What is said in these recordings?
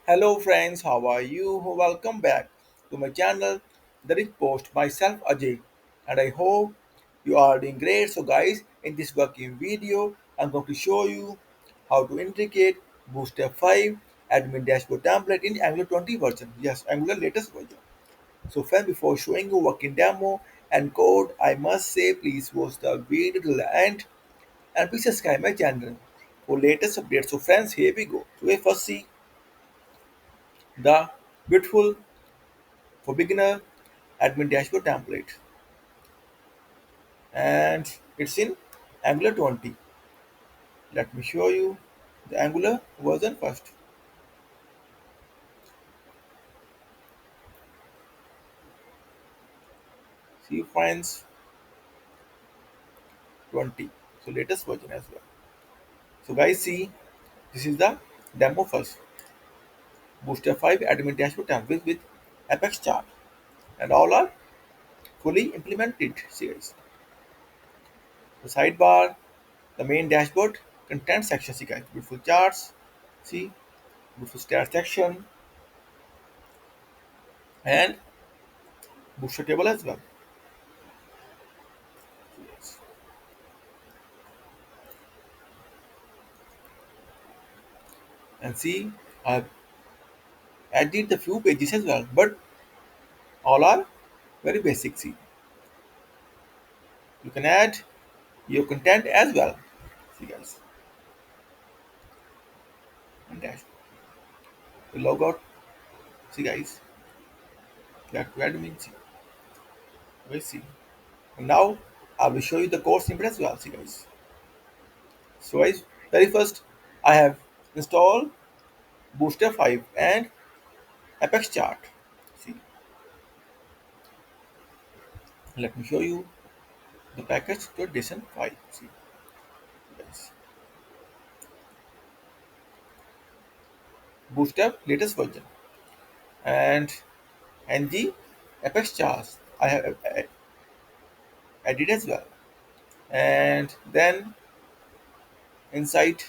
Hello friends, how are you? Welcome back to my channel, Therichpost. Myself Ajay, and I hope you are doing great. So guys, in this working video, I'm going to show you how to integrate Bootstrap 5 admin dashboard template in Angular 20 version. Yes, Angular latest version. So friends, before showing you working demo and code, I must say please watch the video till the end and please subscribe my channel for latest updates. So friends, here we go. So we first see the beautiful for beginner admin dashboard template, and it's in Angular 20. Let me show you the Angular version first. See finds 20, so latest version as well. So guys, see, this is the demo first. Booster 5 admin dashboard template with Apex chart, and all are fully implemented. See guys, the sidebar, the main dashboard content section. See guys, beautiful charts. See, beautiful stat section and booster table as well. Yes. And see, I've added the few pages as well, but all are very basic. See, you can add your content as well. See guys, and dash the logout. See guys, that to admin. See, we see. And now I will show you the core snippet as well. See guys. So guys, very first I have installed Booster 5 and Apex chart. See, let me show you the package.json file. See guys, Bootstrap latest version and ng Apex charts I have added as well. And then inside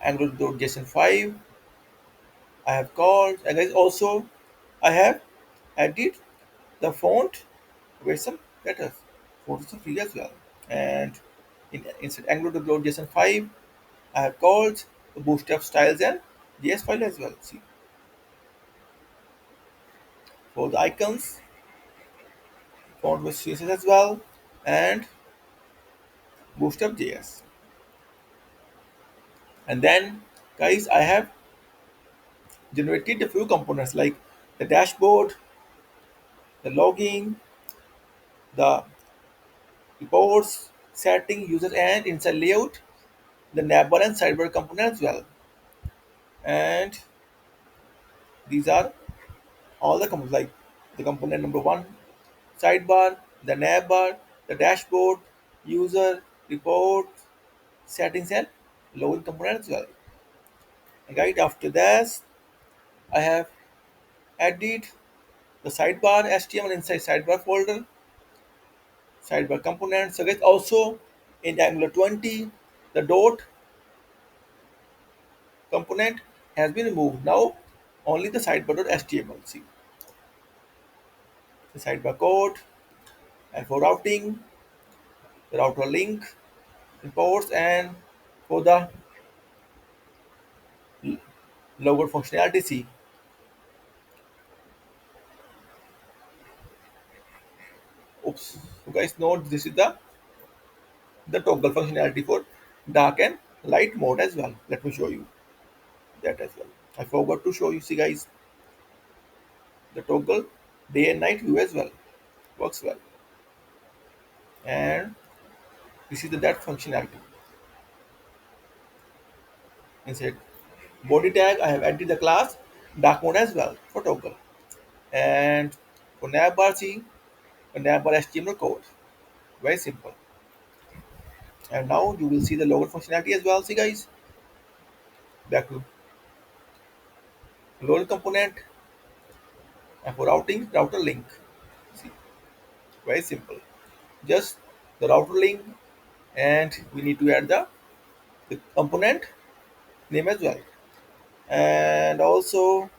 Angular.json 5, I have called, and then also I have added the font with some letters. Fonts are free as well. And inside Angular.json 5, I have called the Bootstrap styles and JS file as well. See, for the icons, font with CSS as well, and Bootstrap JS. And then, guys, I have generated a few components like the dashboard, the logging, the reports, setting, user and inside layout, the navbar and sidebar component as well. And these are all the components like the component number one, sidebar, the navbar, the dashboard, user, report, settings and login component as well. And right after this, I have added the sidebar HTML inside sidebar folder, sidebar component. So guys, also in Angular 20, the dot component has been removed. Now only the sidebar.html. See the sidebar code, and for routing, the router link, imports, and for the logo functionality. See, oops. So guys, note this is the toggle functionality for dark and light mode as well. Let me show you that as well. I forgot to show you. See guys, the toggle day and night view as well works well. And this is the that functionality inside body tag. I have added the class dark mode as well for toggle. And for navbar, see a navbar HTML code, very simple. And now you will see the logo functionality as well. See guys, back to load component, and for routing, router link. See, very simple. Just the router link, and we need to add the component name as well. And also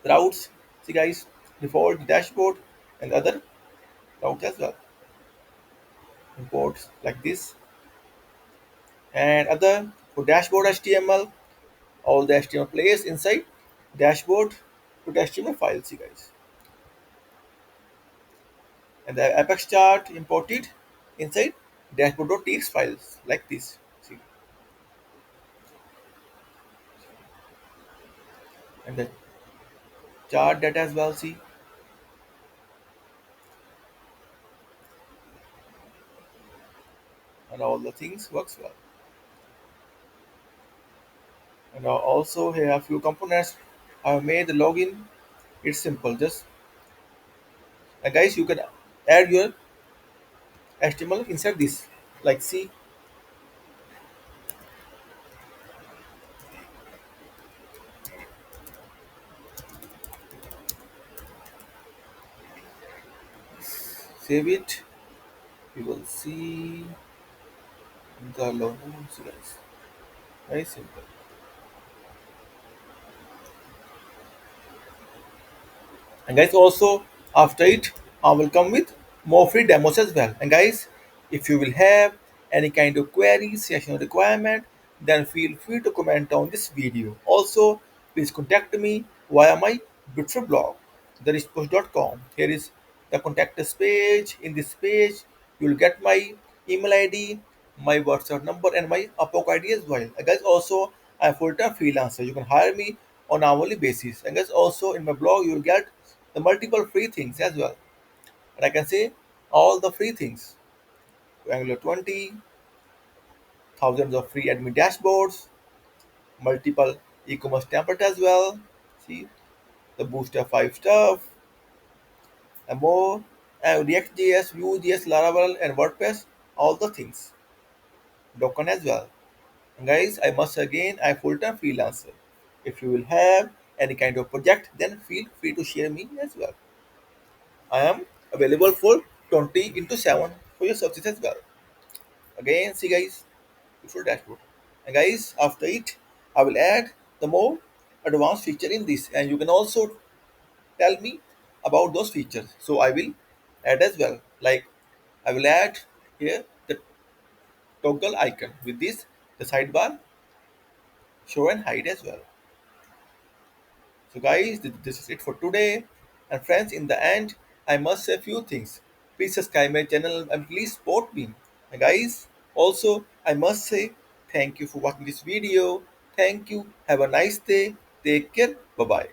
routes. See guys, default dashboard and other routes as well. Imports like this and other for dashboard HTML. All the HTML place inside dashboard to HTML file. See guys, and the Apex chart imported inside dashboard.txt files like this. See, and the chart data as well. See, and all the things works well. And also here are few components. I've made the login. It's simple. Just guys, you can add your HTML inside this. Like see, save it. You will see the logo. See guys, very simple. And guys, also after it, I will come with more free demos as well. And guys, if you will have any kind of query, session requirement, then feel free to comment on this video. Also, please contact me via my Bootstrap blog, therichpost.com. Here is the contact us page. In this page, you will get my email ID, my WhatsApp number, and my Upwork ID as well. And guys, also I'm full-time freelancer. You can hire me on hourly basis. And guys, also in my blog, you will get the multiple free things as well. And I can say all the free things. Angular 20, thousands of free admin dashboards, multiple e-commerce template as well. See the Bootstrap 5 stuff and more. And React.js, Vue.js, Laravel, and WordPress, all the things. Docker as well. And guys, I must again, I'm full-time freelancer. If you will have any kind of project, then feel free to share me as well. I am available for 20 into 7 for your services as well. Again, see guys, full dashboard. And guys, after it, I will add the more advanced feature in this, and you can also tell me about those features. So I will add as well. Like I will add here the toggle icon with this, the sidebar, show and hide as well. So guys, this is it for today. And friends, in the end, I must say a few things. Please subscribe my channel and please support me. And guys, also I must say thank you for watching this video. Thank you. Have a nice day. Take care. Bye bye.